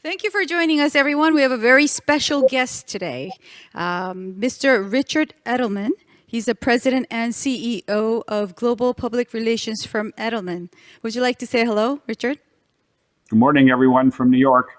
Thank you for joining us, everyone. We have a very special guest today, Mr. Richard Edelman. He's the president and CEO of global public relations firm Edelman. Would you like to say hello, Richard? Good morning, everyone from New York.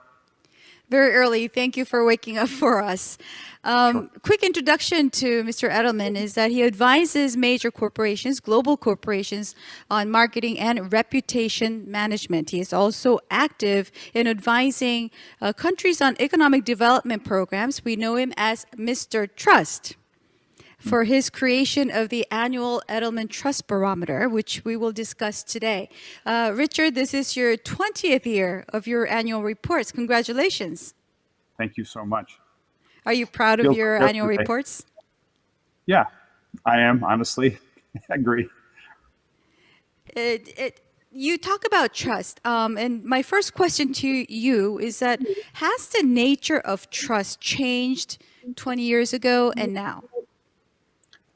Very early. Thank you for waking up for us. Sure. Quick introduction to Mr. Edelman is that he advises major corporations, global corporations, on marketing and reputation management. He is also active in advising countries on economic development programs. We know him as Mr. Trust, for his creation of the annual Edelman Trust Barometer, which we will discuss today. Richard, this is your 20th year of your annual reports. Congratulations. Thank you so much. Are you proud of your annual reports? Yeah, I am, honestly. I agree. You talk about trust, and my first question to you is that, has the nature of trust changed 20 years ago and now?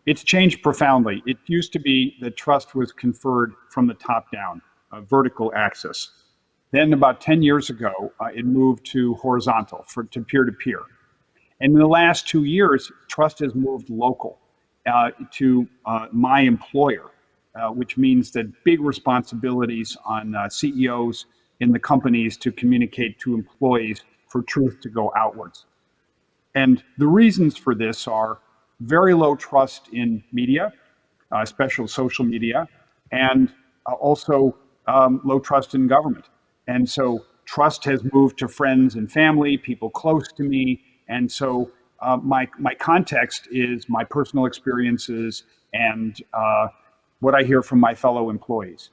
It's changed profoundly. It used to be that trust was conferred from the top down, a vertical axis. Then about 10 years ago, it moved to horizontal, to peer-to-peer. And in the last 2 years, trust has moved local to my employer, which means that big responsibilities on CEOs in the companies to communicate to employees for truth to go outwards. And the reasons for this are very low trust in media, especially social media, and also low trust in government. And so trust has moved to friends and family, people close to me. And so my context is my personal experiences and what I hear from my fellow employees.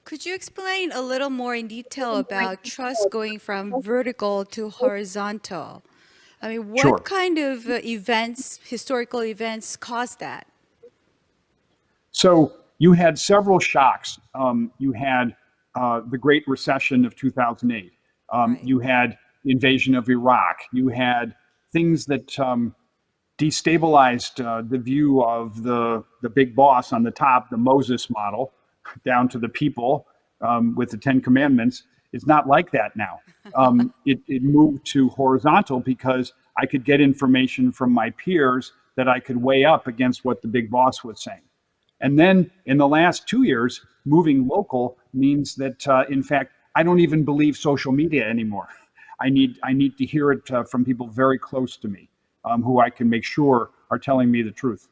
Could you explain a little more in detail about trust going from vertical to horizontal? I mean, what Sure. kind of events, historical events, caused that? So you had several shocks. You had the Great Recession of 2008. Right. You had the invasion of Iraq. You had things that destabilized the view of the big boss on the top, the Moses model, down to the people with the 10 Commandments. It's not like that now. It moved to horizontal because I could get information from my peers that I could weigh up against what the big boss was saying. And then in the last 2 years, moving local means that, in fact, I don't even believe social media anymore. I need to hear it from people very close to me, who I can make sure are telling me the truth.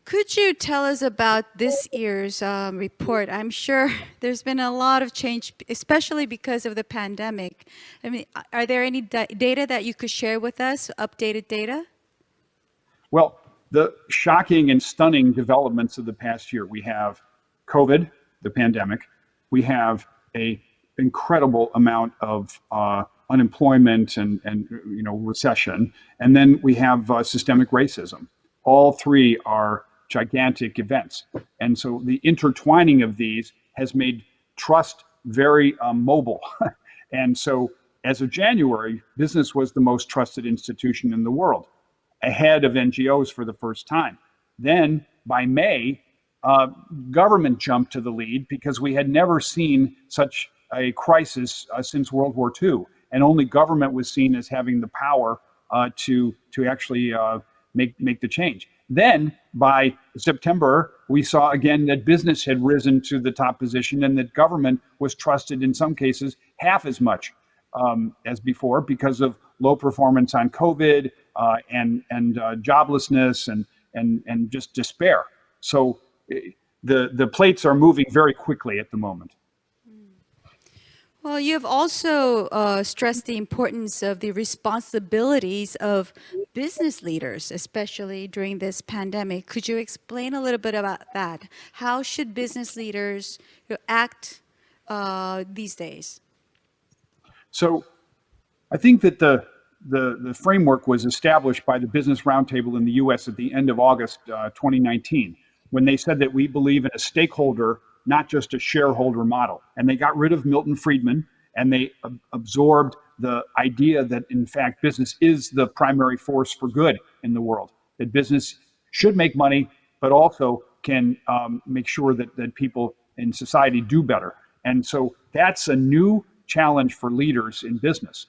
Could you tell us about this year's report? I'm sure there's been a lot of change, especially because of the pandemic. I mean, are there any data that you could share with us, updated data? Well, the shocking and stunning developments of the past year, we have COVID, the pandemic. We have a incredible amount of unemployment and recession. And then we have systemic racism. All three are gigantic events. And so the intertwining of these has made trust very mobile. And so as of January, business was the most trusted institution in the world, ahead of NGOs for the first time. Then by May, government jumped to the lead because we had never seen such a crisis since World War II. And only government was seen as having the power to actually make the change. Then by September, we saw again that business had risen to the top position and that government was trusted in some cases half as much as before because of low performance on COVID and joblessness and just despair. So the plates are moving very quickly at the moment. Well, you have also stressed the importance of the responsibilities of business leaders, especially during this pandemic. Could you explain a little bit about that? How should business leaders act these days? So I think that the framework was established by the Business Roundtable in the US at the end of August 2019, when they said that we believe in a stakeholder, not just a shareholder model. And they got rid of Milton Friedman and they absorbed the idea that in fact business is the primary force for good in the world, that business should make money, but also can make sure that people in society do better. And so that's a new challenge for leaders in business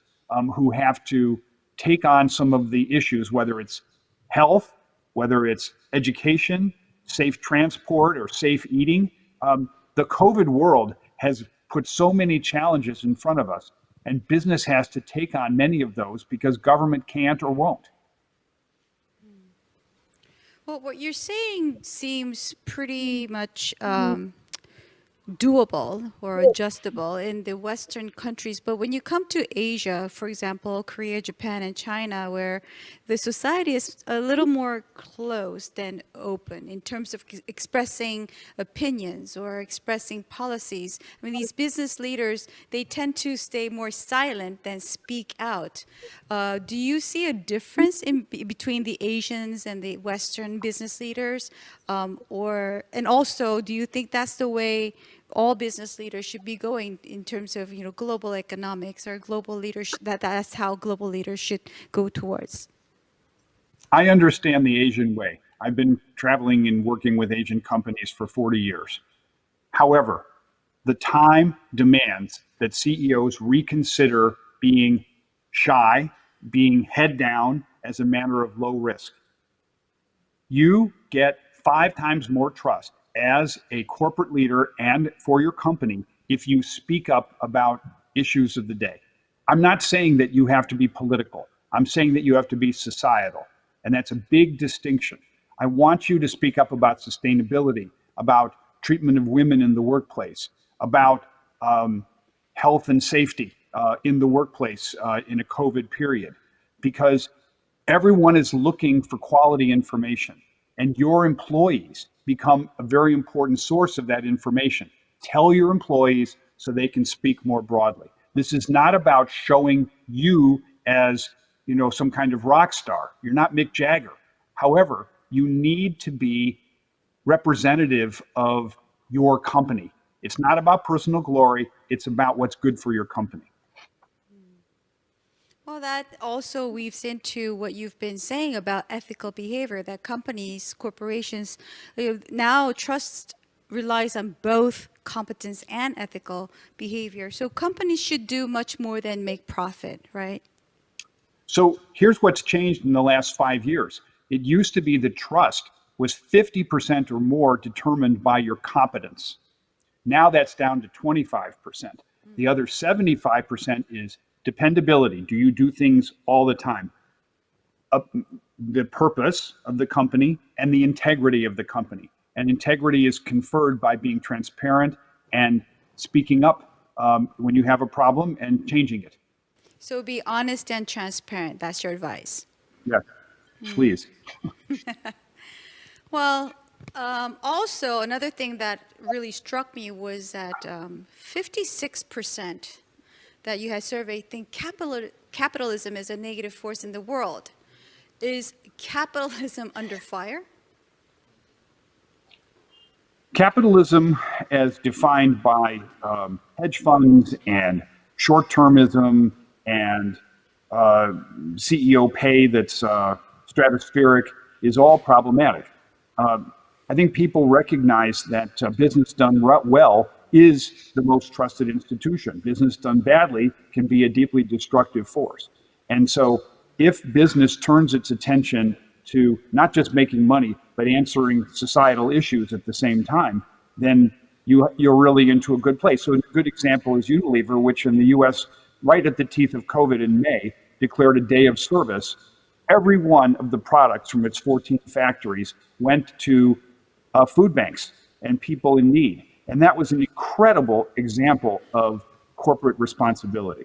who have to take on some of the issues, whether it's health, whether it's education, safe transport, or safe eating. The COVID world has put so many challenges in front of us, and business has to take on many of those because government can't or won't. Well, what you're saying seems pretty much doable or adjustable in the Western countries. But when you come to Asia, for example, Korea, Japan, and China, where the society is a little more closed and open in terms of expressing opinions or expressing policies. I mean, these business leaders, they tend to stay more silent than speak out. Do you see a difference between the Asians and the Western business leaders? And also, do you think that's the way all business leaders should be going in terms of, global economics or global leadership, that's how global leaders should go towards? I understand the Asian way. I've been traveling and working with Asian companies for 40 years. However, the time demands that CEOs reconsider being shy, being head down as a matter of low risk. You get 5 times more trust as a corporate leader and for your company if you speak up about issues of the day. I'm not saying that you have to be political. I'm saying that you have to be societal. And that's a big distinction. I want you to speak up about sustainability, about treatment of women in the workplace, about health and safety in the workplace in a COVID period, because everyone is looking for quality information, and your employees become a very important source of that information. Tell your employees so they can speak more broadly. This is not about showing you as some kind of rock star. You're not Mick Jagger. However, you need to be representative of your company. It's not about personal glory. It's about what's good for your company. Well, that also weaves into what you've been saying about ethical behavior, that companies, corporations, now trust relies on both competence and ethical behavior. So companies should do much more than make profit, right? So here's what's changed in the last 5 years. It used to be that trust was 50% or more determined by your competence. Now that's down to 25%. The other 75% is dependability. Do you do things all the time? The purpose of the company and the integrity of the company. And integrity is conferred by being transparent and speaking up when you have a problem and changing it. So be honest and transparent. That's your advice. Yes, please. Well, also another thing that really struck me was that 56% that you had surveyed think capitalism is a negative force in the world. Is capitalism under fire? Capitalism, as defined by hedge funds and short-termism and CEO pay that's stratospheric, is all problematic. I think people recognize that business done well is the most trusted institution. Business done badly can be a deeply destructive force. And so if business turns its attention to not just making money, but answering societal issues at the same time, then you're really into a good place. So a good example is Unilever, which in the US, right at the teeth of COVID in May, declared a day of service. Every one of the products from its 14 factories went to food banks and people in need. And that was an incredible example of corporate responsibility.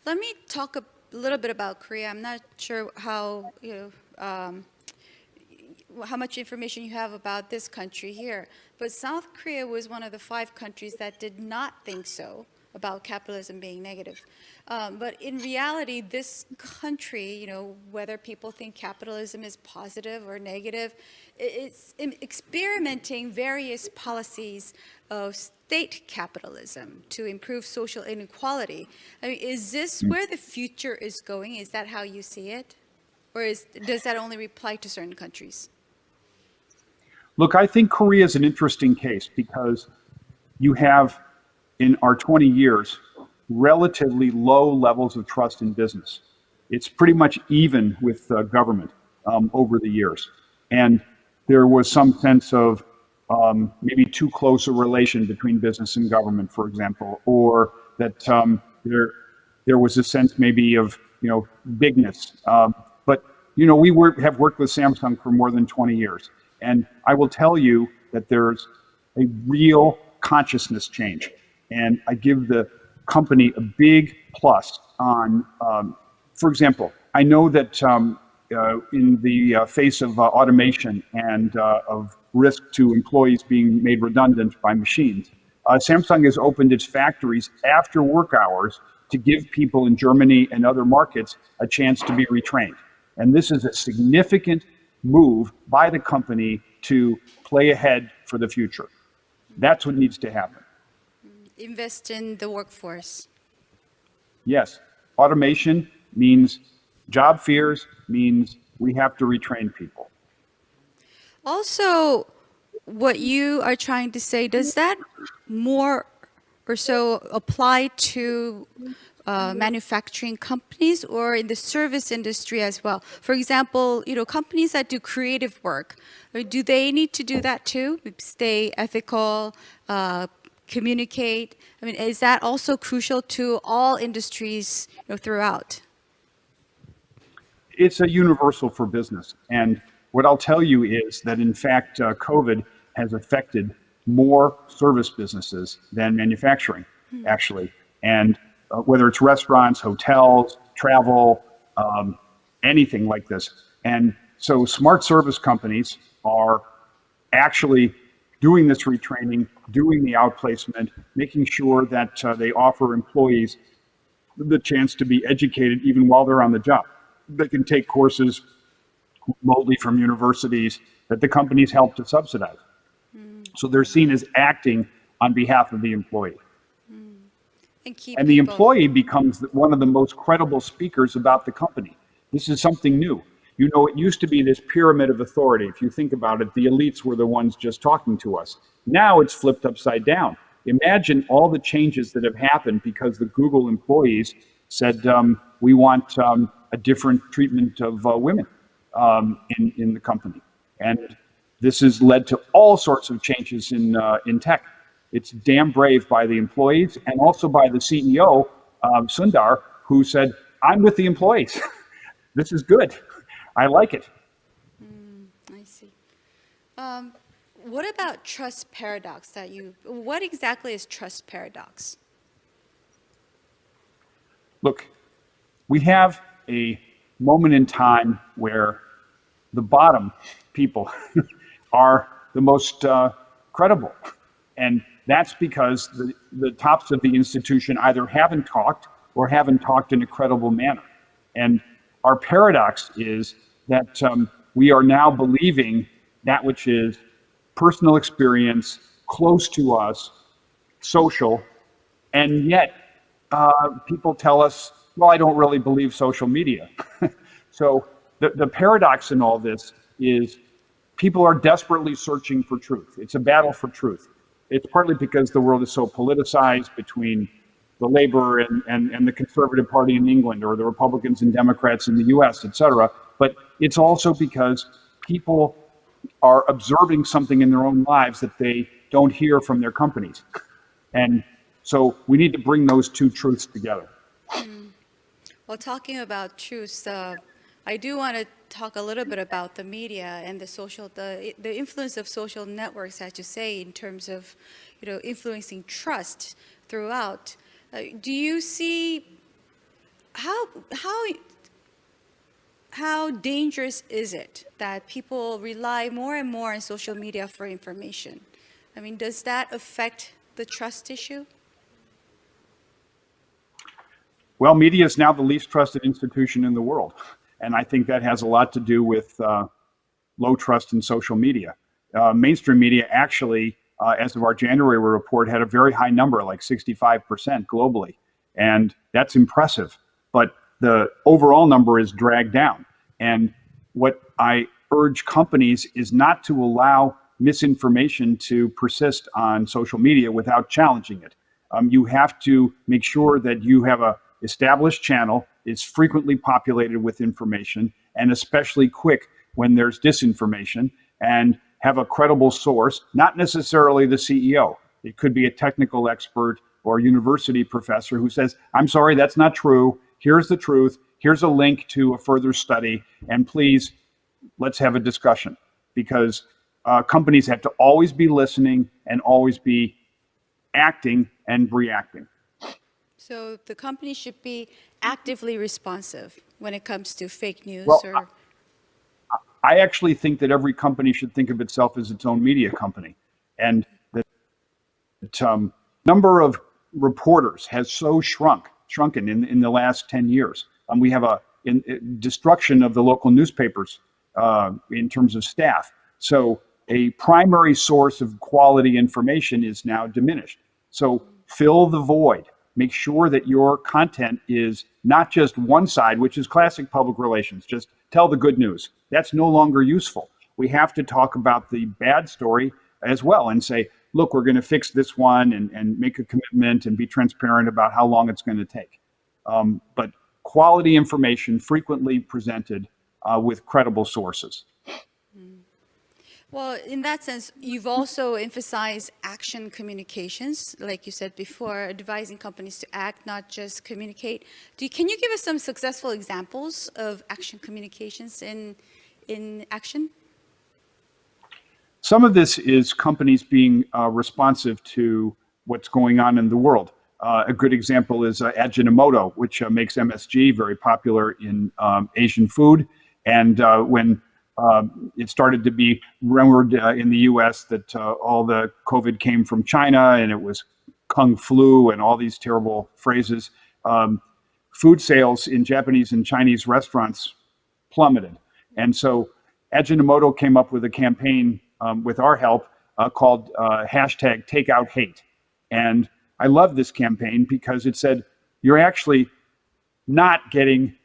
Let me talk a little bit about Korea. I'm not sure how much information you have about this country here, but South Korea was one of the 5 countries that did not think so about capitalism being negative. But in reality, this country, whether people think capitalism is positive or negative, it's experimenting various policies of state capitalism to improve social inequality. I mean, is this where the future is going? Is that how you see it? Or does that only apply to certain countries? Look, I think Korea is an interesting case because you have, in our 20 years, relatively low levels of trust in business. It's pretty much even with government over the years. And there was some sense of maybe too close a relation between business and government, for example, or that there was a sense maybe of, bigness. But, we have worked with Samsung for more than 20 years. And I will tell you that there's a real consciousness change. And I give the company a big plus on, for example, I know that in the face of automation and of risk to employees being made redundant by machines, Samsung has opened its factories after work hours to give people in Germany and other markets a chance to be retrained. And this is a significant move by the company to play ahead for the future. That's what needs to happen. Invest in the workforce. Yes, automation means job fears, means we have to retrain people. Also, what you are trying to say, does that more or so apply to manufacturing companies or in the service industry as well? For example, companies that do creative work, do they need to do that too? Stay ethical, communicate? Is that also crucial to all industries throughout? It's a universal for business. And what I'll tell you is that, in fact, COVID has affected more service businesses than manufacturing, actually. And whether it's restaurants, hotels, travel, anything like this. And so smart service companies are actually doing this retraining, doing the outplacement, making sure that they offer employees the chance to be educated even while they're on the job. They can take courses remotely from universities that the companies help to subsidize. So they're seen as acting on behalf of the employee. And the employee becomes one of the most credible speakers about the company. This is something new. It used to be this pyramid of authority. If you think about it, the elites were the ones just talking to us. Now it's flipped upside down. Imagine all the changes that have happened because the Google employees said, we want a different treatment of women in the company. And this has led to all sorts of changes in tech. It's damn brave by the employees and also by the CEO, Sundar, who said, I'm with the employees. This is good. I like it. I see. What about trust paradox what exactly is trust paradox? Look, we have a moment in time where the bottom people are the most credible. And that's because the tops of the institution either haven't talked or haven't talked in a credible manner. And our paradox is that we are now believing that which is personal experience, close to us, social, and yet people tell us, well, I don't really believe social media. So the paradox in all this is people are desperately searching for truth. It's a battle for truth. It's partly because the world is so politicized between the Labor and the Conservative Party in England, or the Republicans and Democrats in the US, et cetera. But it's also because people are observing something in their own lives that they don't hear from their companies. And so we need to bring those two truths together. Well, talking about truths, I do want to talk a little bit about the media and the influence of social networks, as you say, in terms of influencing trust throughout. Do you see how dangerous is it that people rely more and more on social media for information? Does that affect the trust issue? Well, media is now the least trusted institution in the world. And I think that has a lot to do with low trust in social media. Mainstream media actually, as of our January report, had a very high number, like 65% globally. And that's impressive. But the overall number is dragged down. And what I urge companies is not to allow misinformation to persist on social media without challenging it. You have to make sure that you have a established channel, is frequently populated with information, and especially quick when there's disinformation, and have a credible source, not necessarily the CEO. It could be a technical expert or a university professor who says, I'm sorry, that's not true. Here's the truth. Here's a link to a further study. And please, let's have a discussion. Because companies have to always be listening and always be acting and reacting. So the company should be actively responsive when it comes to fake news Well, or... I actually think that every company should think of itself as its own media company. And the number of reporters has so shrunken in the last 10 years. We have a destruction of the local newspapers in terms of staff. So a primary source of quality information is now diminished. So fill the void. Make sure that your content is not just one side, which is classic public relations, just tell the good news. That's no longer useful. We have to talk about the bad story as well and say, look, we're going to fix this one and make a commitment and be transparent about how long it's going to take. But quality information frequently presented with credible sources. Well, in that sense, you've also emphasized action communications, like you said before, advising companies to act, not just communicate. Can you give us some successful examples of action communications in action? Some of this is companies being responsive to what's going on in the world. A good example is Ajinomoto, which makes MSG very popular in Asian food. And when it started to be rumored in the US that all the COVID came from China and it was Kung flu and all these terrible phrases, food sales in Japanese and Chinese restaurants plummeted. And so Ajinomoto came up with a campaign with our help called hashtag Takeout Hate. And I love this campaign because it said, you're actually not getting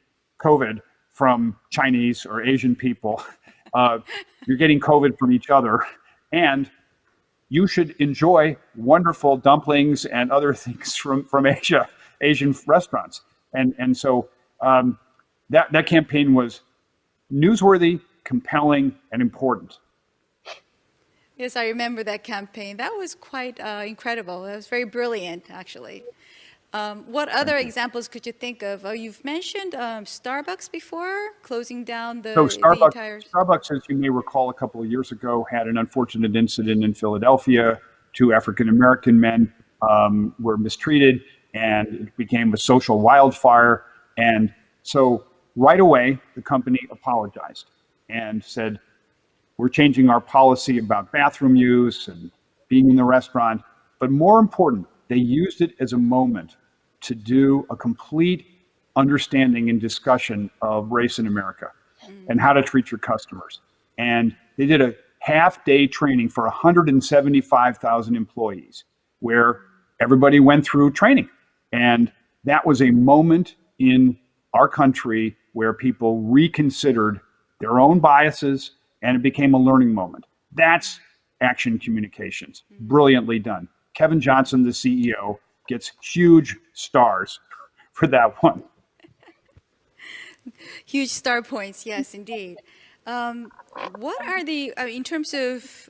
COVID from Chinese or Asian people. You're getting COVID from each other. And you should enjoy wonderful dumplings and other things from Asia, Asian restaurants. And so that campaign was newsworthy, compelling, and important. Yes, I remember that campaign. That was quite incredible. That was very brilliant, actually. What other examples could you think of? You've mentioned Starbucks before, closing down the entire... Starbucks, as you may recall, a couple of years ago, had an unfortunate incident in Philadelphia. 2 African-American men were mistreated, and it became a social wildfire. And so right away, the company apologized and said, we're changing our policy about bathroom use and being in the restaurant. But more important, they used it as a moment to do a complete understanding and discussion of race in America and how to treat your customers. And they did a half-day training for 175,000 employees where everybody went through training. And that was a moment in our country where people reconsidered their own biases, and it became a learning moment. That's action communications. Brilliantly done. Kevin Johnson, the CEO, gets huge stars for that one. Huge star points, yes, indeed. What are the, in terms of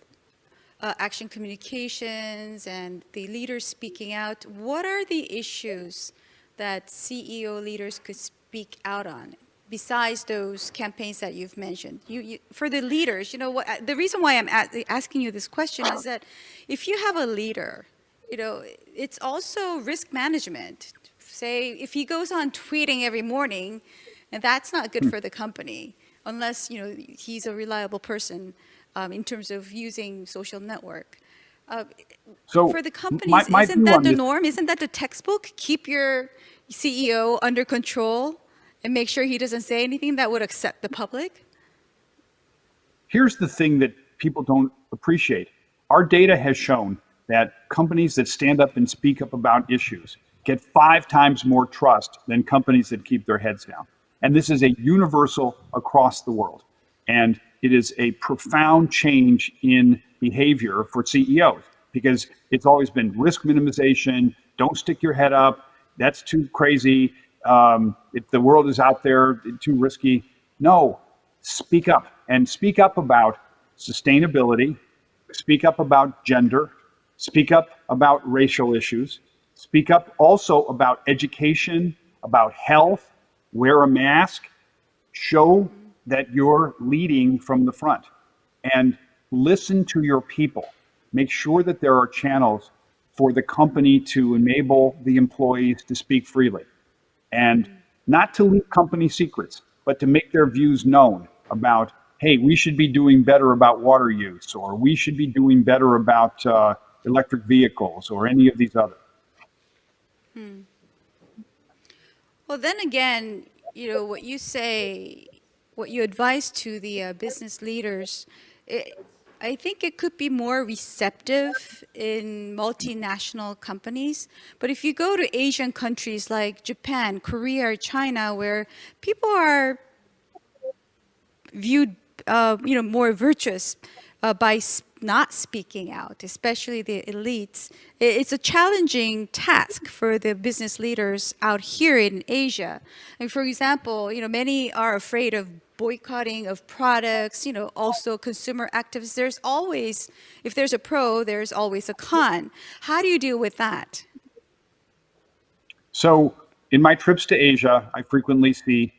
action communications and the leaders speaking out, what are the issues that CEO leaders could speak out on? Besides those campaigns that you've mentioned, for the leaders, the reason why I'm asking you this question is that if you have a leader, it's also risk management. Say, if he goes on tweeting every morning, and that's not good for the company, unless, he's a reliable person in terms of using social network. So for the companies, my isn't that the norm? Isn't that the textbook? Keep your CEO under control and make sure he doesn't say anything that would upset the public? Here's the thing that people don't appreciate. Our data has shown that companies that stand up and speak up about issues get 5 times more trust than companies that keep their heads down. And this is a universal across the world. And it is a profound change in behavior for CEOs, because it's always been risk minimization, don't stick your head up, that's too crazy, if the world is out there, too risky. No, speak up, and speak up about sustainability, speak up about gender, speak up about racial issues, speak up also about education, about health, wear a mask, show that you're leading from the front, and listen to your people. Make sure that there are channels for the company to enable the employees to speak freely, and not to leak company secrets, but to make their views known about, hey, we should be doing better about water use, or we should be doing better about electric vehicles, or any of these other. Well, then again, what you say, what you advise to the business leaders, I think it could be more receptive in multinational companies. But if you go to Asian countries like Japan, Korea, or China, where people are viewed, more virtuous by not speaking out, especially the elites, it's a challenging task for the business leaders out here in Asia. And for example, many are afraid of boycotting of products, also consumer activists. There's always, if there's a pro, there's always a con. How do you deal with that? So in my trips to Asia, I frequently see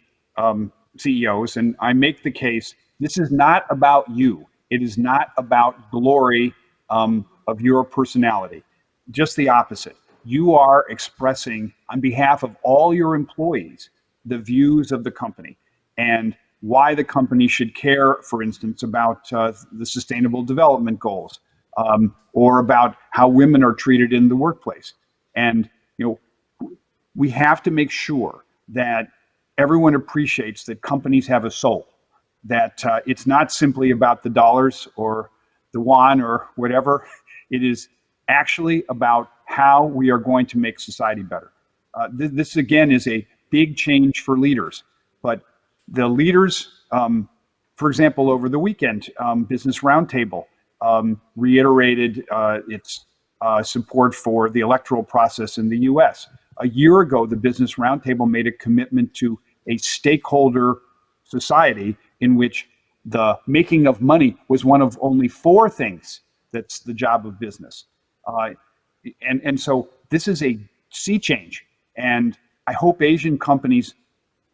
CEOs, and I make the case, this is not about you. It is not about glory of your personality. Just the opposite. You are expressing, on behalf of all your employees, the views of the company, and why the company should care, for instance, about the sustainable development goals, or about how women are treated in the workplace. And we have to make sure that everyone appreciates that companies have a soul, that it's not simply about the dollars or the yuan or whatever. It is actually about how we are going to make society better. This again is a big change for leaders, but the leaders, for example, over the weekend, Business Roundtable reiterated its support for the electoral process in the US. A year ago, the Business Roundtable made a commitment to a stakeholder society in which the making of money was one of only 4 things that's the job of business. And so this is a sea change, and I hope Asian companies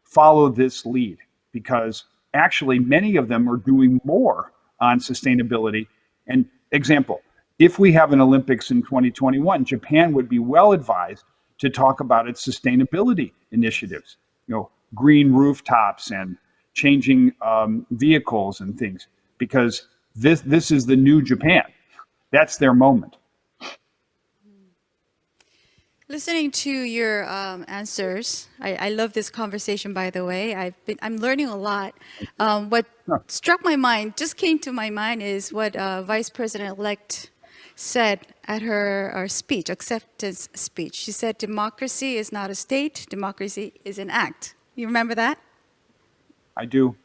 follow this lead, because actually many of them are doing more on sustainability. And example, if we have an Olympics in 2021, Japan would be well advised to talk about its sustainability initiatives, green rooftops and changing vehicles and things, because this is the new Japan. That's their moment. Listening to your answers, I love this conversation, by the way. I'm learning a lot. What struck my mind, just came to my mind, is what Vice President-elect said at her speech, acceptance speech. She said, democracy is not a state, democracy is an act. You remember that? I do.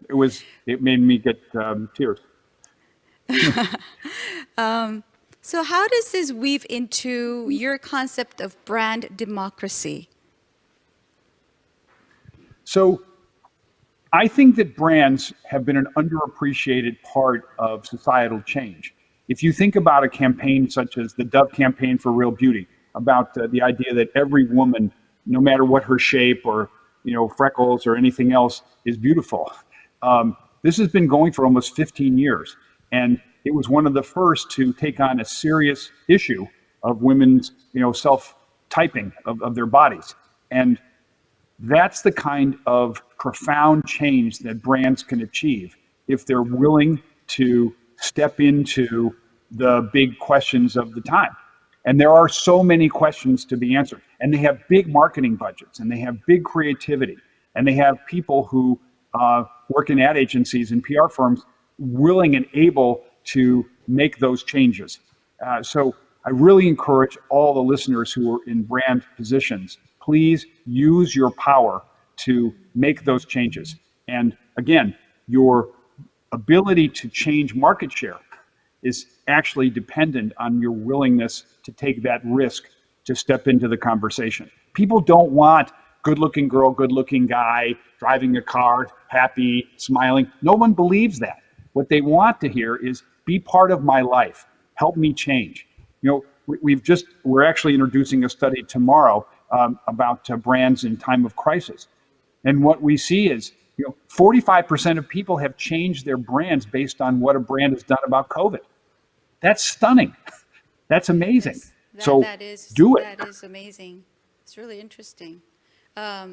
It made me get tears. So how does this weave into your concept of brand democracy? So I think that brands have been an underappreciated part of societal change. If you think about a campaign such as the Dove campaign for Real Beauty, about the idea that every woman, no matter what her shape or freckles or anything else, is beautiful. This has been going for almost 15 years. And it was one of the first to take on a serious issue of women's, self-typing of their bodies. And that's the kind of profound change that brands can achieve if they're willing to step into the big questions of the time. And there are so many questions to be answered. And they have big marketing budgets, and they have big creativity, and they have people who work in ad agencies and PR firms willing and able to make those changes. So I really encourage all the listeners who are in brand positions, please use your power to make those changes. And again, your ability to change market share is actually dependent on your willingness to take that risk to step into the conversation. People don't want good-looking girl, good-looking guy, driving a car, happy, smiling. No one believes that. What they want to hear is, be part of my life, help me change. You know, we're actually introducing a study tomorrow about brands in time of crisis. And what we see is, 45% of people have changed their brands based on what a brand has done about COVID. That's stunning. That's amazing. Yes, so do it. That is amazing. It's really interesting. Are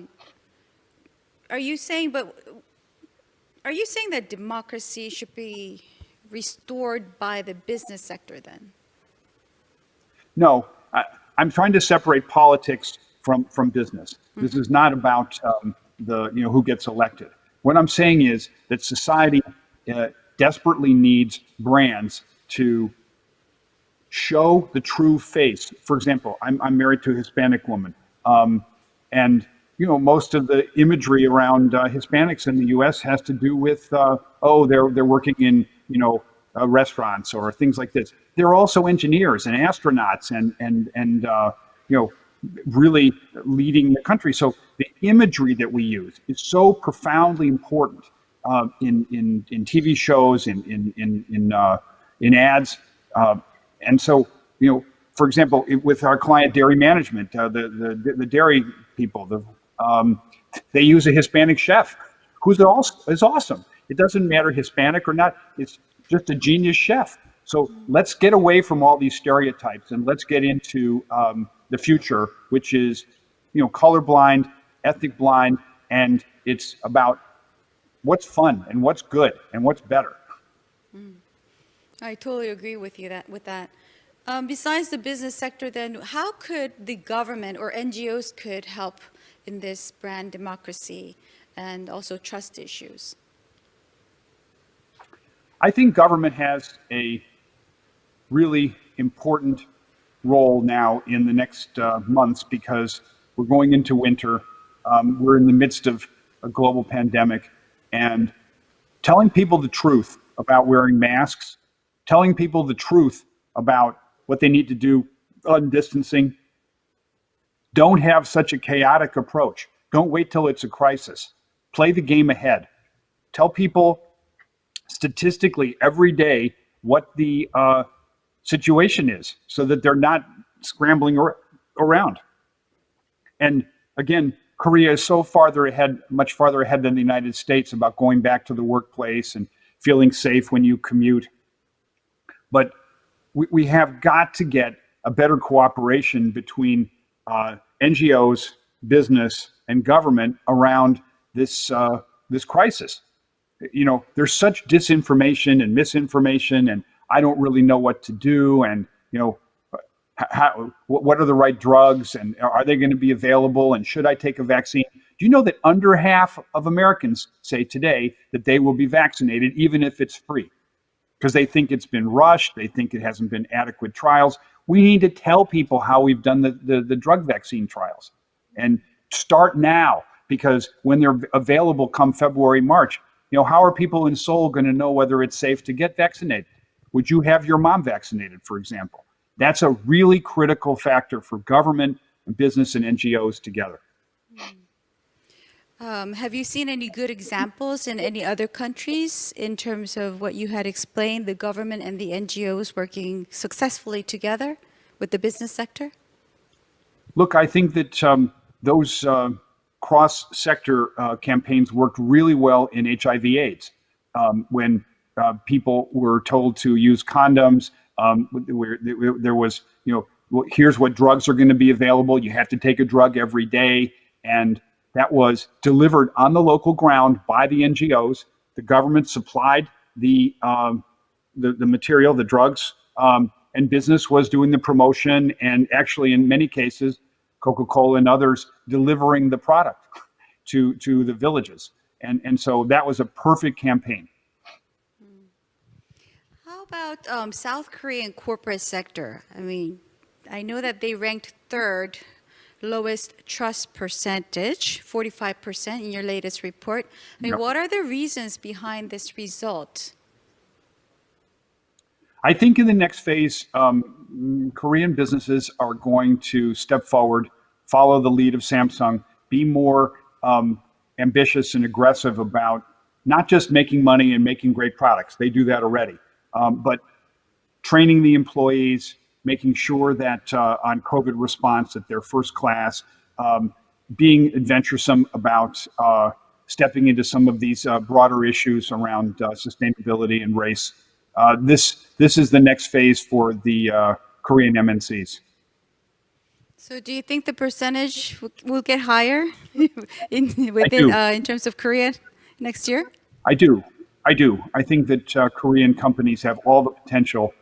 you saying that democracy should be restored by the business sector then? No, I'm trying to separate politics from business. Mm-hmm. This is not about who gets elected. What I'm saying is that society desperately needs brands to show the true face. For example, I'm married to a Hispanic woman, and most of the imagery around Hispanics in the U.S. has to do with they're working in restaurants or things like this. They're also engineers and astronauts and really leading the country. So the imagery that we use is so profoundly important in TV shows, in ads, and so for example, with our client Dairy Management, the dairy people, they use a Hispanic chef who's is awesome. It doesn't matter Hispanic or not. It's just a genius chef. So let's get away from all these stereotypes and let's get into the future, which is, colorblind, ethnic blind, and it's about what's fun and what's good and what's better. I totally agree with you with that. Besides the business sector, then, how could the government or NGOs could help in this brand democracy and also trust issues? I think government has a really important role now in the next months because we're going into winter. We're in the midst of a global pandemic, and telling people the truth about wearing masks, telling people the truth about what they need to do on distancing. Don't have such a chaotic approach. Don't wait till it's a crisis. Play the game ahead. Tell people statistically every day what the situation is so that they're not scrambling around. And again, Korea is so much farther ahead than the United States about going back to the workplace and feeling safe when you commute. But we have got to get a better cooperation between NGOs, business, and government around this crisis. There's such disinformation and misinformation, and I don't really know what to do, and what are the right drugs, and are they going to be available, and should I take a vaccine? Do you know that under half of Americans say today that they will be vaccinated even if it's free? Because they think it's been rushed, they think it hasn't been adequate trials. We need to tell people how we've done the drug vaccine trials, and start now, because when they're available come February, March, how are people in Seoul going to know whether it's safe to get vaccinated? Would you have your mom vaccinated, for example? That's a really critical factor for government and business and NGOs together. Have you seen any good examples in any other countries in terms of what you had explained, the government and the NGOs working successfully together with the business sector? Look, I think that those cross-sector campaigns worked really well in HIV/AIDS. When people were told to use condoms, there was, here's what drugs are going to be available. You have to take a drug every day. And that was delivered on the local ground by the NGOs. The government supplied the material, the drugs, and business was doing the promotion, and actually in many cases, Coca-Cola and others delivering the product to the villages. And so that was a perfect campaign. How about South Korean corporate sector? I mean, I know that they ranked third lowest trust percentage, 45% in your latest report. I mean, Yep. What are the reasons behind this result? I think in the next phase, Korean businesses are going to step forward, follow the lead of Samsung, be more ambitious and aggressive about not just making money and making great products. They do that already, but training the employees, making sure that on COVID response that they're first class, being adventuresome about stepping into some of these broader issues around sustainability and race. This is the next phase for the Korean MNCs. So do you think the percentage will get higher in terms of Korea next year? I do. I think that Korean companies have all the potential,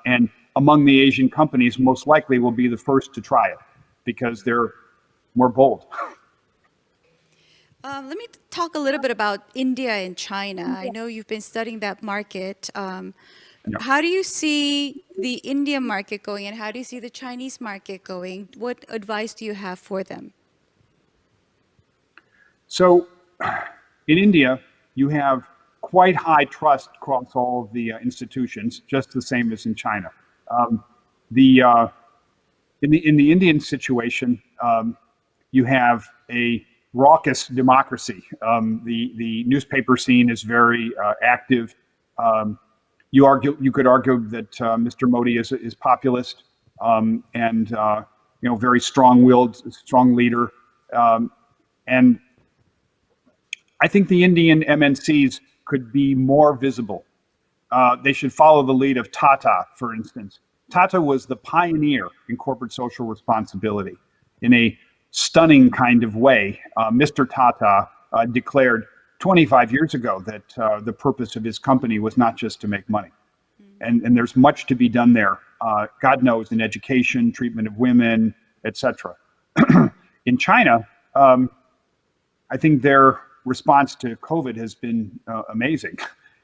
and among the Asian companies, most likely will be the first to try it because they're more bold. Let me talk a little bit about India and China. I know you've been studying that market. How do you see the Indian market going, and how do you see the Chinese market going? What advice do you have for them? So in India, you have quite high trust across all of the institutions, just the same as in China. In the Indian situation, you have a raucous democracy. The newspaper scene is very active. You could argue that Mr. Modi is populist and very strong-willed, strong leader. And I think the Indian MNCs could be more visible. They should follow the lead of Tata, for instance. Tata was the pioneer in corporate social responsibility in a stunning kind of way. Mr. Tata declared 25 years ago that the purpose of his company was not just to make money. And there's much to be done there. God knows, in education, treatment of women, etc. In China, I think their response to COVID has been amazing.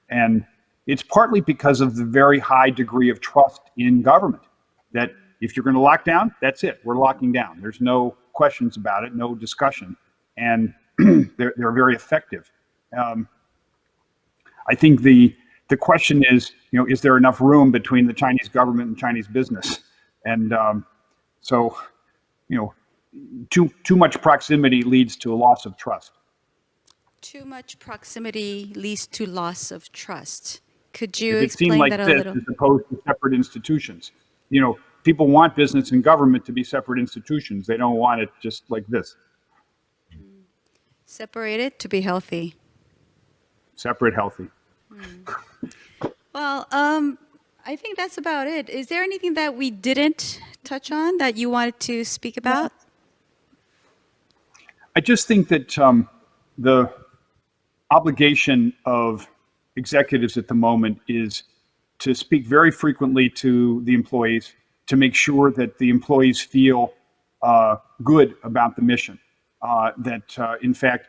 And it's partly because of the very high degree of trust in government, that if you're going to lock down, that's it. We're locking down. There's no questions about it, no discussion. And they're very effective. I think the question is there enough room between the Chinese government and Chinese business? And so too much proximity leads to a loss of trust. Too much proximity leads to loss of trust. Could you If it seemed explain like that a this, little? as opposed to separate institutions. People want business and government to be separate institutions. They don't want it just like this. Separated to be healthy. Separate, healthy. Well, I think that's about it. Is there anything that we didn't touch on that you wanted to speak about? I just think that the obligation of executives at the moment is to speak very frequently to the employees, to make sure that the employees feel good about the mission, that in fact,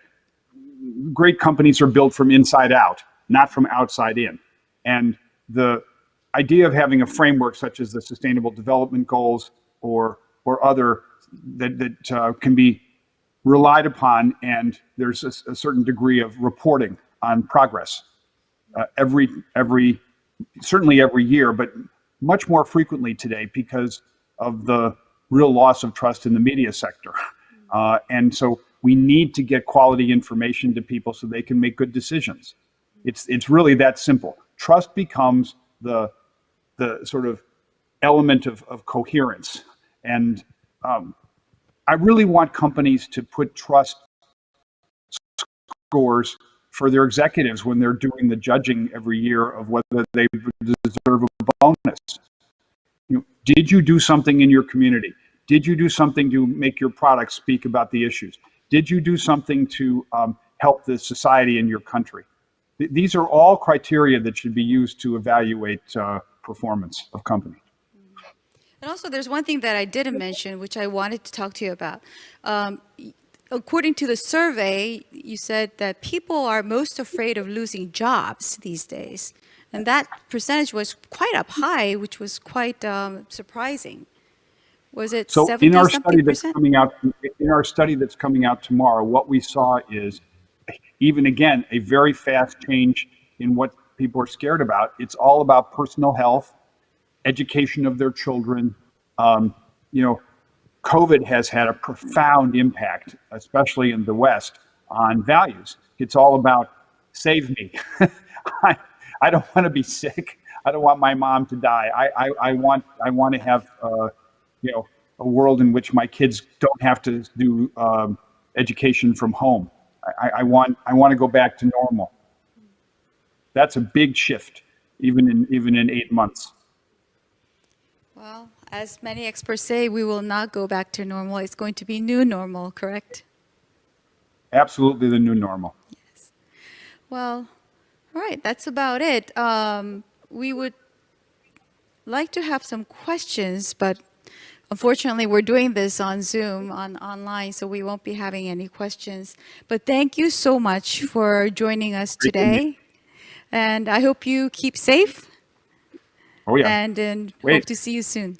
great companies are built from inside out, not from outside in. And the idea of having a framework such as the Sustainable Development Goals or other that can be relied upon, and there's a certain degree of reporting on progress certainly every year, but much more frequently today because of the real loss of trust in the media sector. And so we need to get quality information to people so they can make good decisions. It's really that simple. Trust becomes the sort of element of coherence. And I really want companies to put trust scores for their executives when they're doing the judging every year of whether they deserve a bonus. Did you do something in your community? Did you do something to make your products speak about the issues? Did you do something to help the society in your country? These are all criteria that should be used to evaluate performance of company. And also, there's one thing that I didn't mention, which I wanted to talk to you about. According to the survey, you said that people are most afraid of losing jobs these days. And that percentage was quite up high, which was quite surprising. Was it So 70 in our something study that's percent? coming out tomorrow, what we saw is even again a very fast change in what people are scared about. It's all about personal health, education of their children. COVID has had a profound impact, especially in the West, on values. It's all about save me. I don't want to be sick. I don't want my mom to die. I want to have a world in which my kids don't have to do education from home. I want to go back to normal. That's a big shift, even in 8 months. Well, as many experts say, we will not go back to normal. It's going to be new normal, correct? Absolutely the new normal. Yes. Well, all right, that's about it. We would like to have some questions, but unfortunately, we're doing this on Zoom, online, so we won't be having any questions. But thank you so much for joining us today. And I hope you keep safe. Oh, yeah. And hope to see you soon.